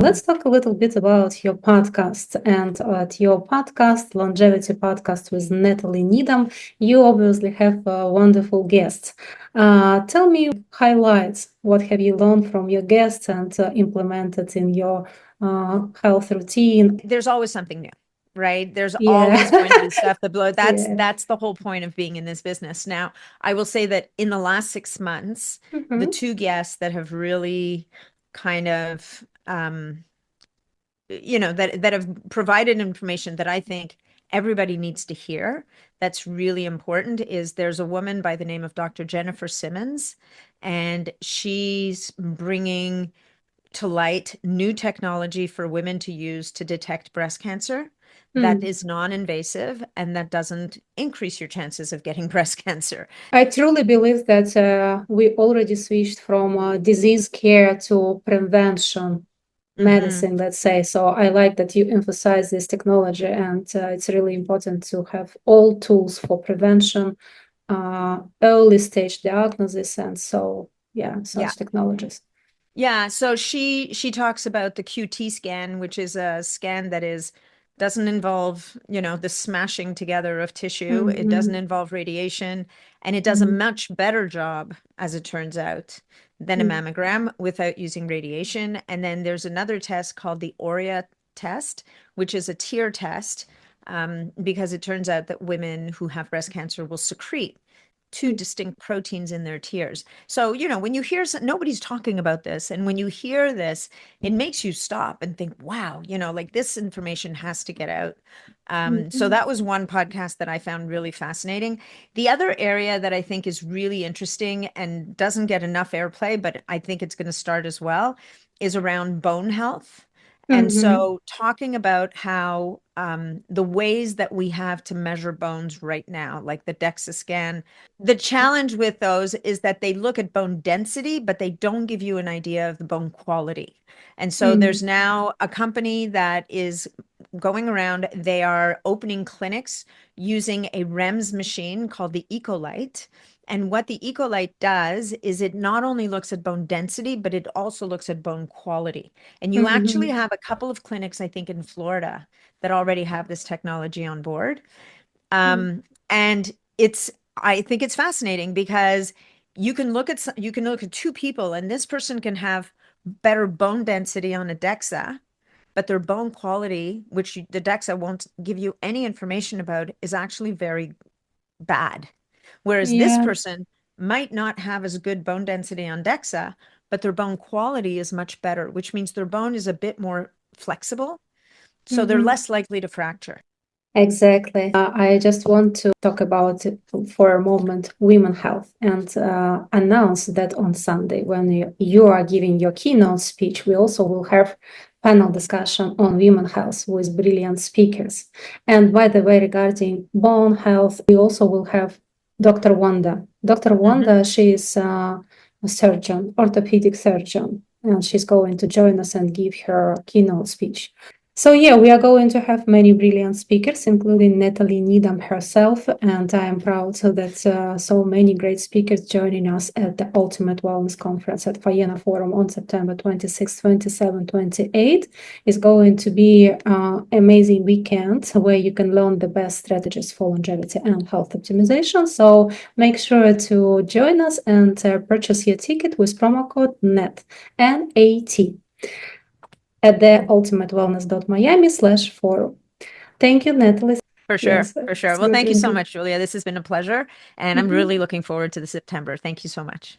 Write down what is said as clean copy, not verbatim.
Let's talk a little bit about your podcast. And at your podcast, Longevity Podcast with Nathalie Niddam, you obviously have wonderful guests. Tell me highlights. What have you learned from your guests and implemented in your health routine? There's always something new, right? There's Yeah. always going to be stuff that blow. That's Yeah. that's the whole point of being in this business. Now, I will say that in the last 6 months, the Mhm. two guests that have really kind of that have provided information that I think everybody needs to hear, that's really important, is there's a woman by the name of Dr. Jennifer Simmons, and she's bringing to light new technology for women to use to detect breast cancer that Mm. is non-invasive and that doesn't increase your chances of getting breast cancer. I truly believe that we already switched from disease care to prevention medicine, let's say. So I like that you emphasize this technology, and it's really important to have all tools for prevention, early stage diagnosis, and so Yeah. such technologies. Yeah, so she talks about the QT scan, which is a scan that doesn't involve, the smashing together of tissue. It doesn't Mm-hmm. involve radiation, and it does a Mm-hmm. much better job, as it turns out, than a mammogram without using radiation. And then there's another test called the Auria test, which is a tear test, because it turns out that women who have breast cancer will secrete two distinct proteins in their tears. So, when you hear, nobody's talking about this. And when you hear this, it makes you stop and think, wow, like this information has to get out. So Mm-hmm. that was one podcast that I found really fascinating. The other area that I think is really interesting and doesn't get enough airplay, but I think it's going to start as well, is around bone health. And Mm-hmm. so talking about how the ways that we have to measure bones right now, like the DEXA scan, the challenge with those is that they look at bone density, but they don't give you an idea of the bone quality. And so there's now a company that is going around. They are opening clinics using a REMS machine called the Ecolite. And what the Ecolite does is it not only looks at bone density, but it also looks at bone quality. And you actually Mm-hmm. have a couple of clinics, I think, in Florida that already have this technology on board. And I think it's fascinating because you can look at two people, and this person can have better bone density on a DEXA, but their bone quality, which the DEXA won't give you any information about, is actually very bad. Whereas this Yeah. person might not have as good bone density on DEXA, but their bone quality is much better, which means their bone is a bit more flexible, so they're Mm-hmm. less likely to fracture. Exactly. I just want to talk about for a moment women health and announce that on Sunday, when you are giving your keynote speech, we also will have panel discussion on women health with brilliant speakers. And by the way, regarding bone health, we also will have Dr. Wanda. Dr. Mhm. Wanda, she is a surgeon, orthopedic surgeon, and she's going to join us and give her keynote speech. So yeah, we are going to have many brilliant speakers, including Nathalie Niddam herself, and I am proud that so many great speakers joining us at the Ultimate Wellness Conference at Faena Forum on September 26, 27, 28. It's going to be an amazing weekend where you can learn the best strategies for longevity and health optimization. So make sure to join us and purchase your ticket with promo code NET, N-A-T, at the ultimatewellness.miami/forum. Thank you, Natalie. For sure, Yes, for sure. it's Well, thank you been so good. much, Julia. This has been a pleasure, and I'm Mhm. really looking forward to the September. Thank you so much.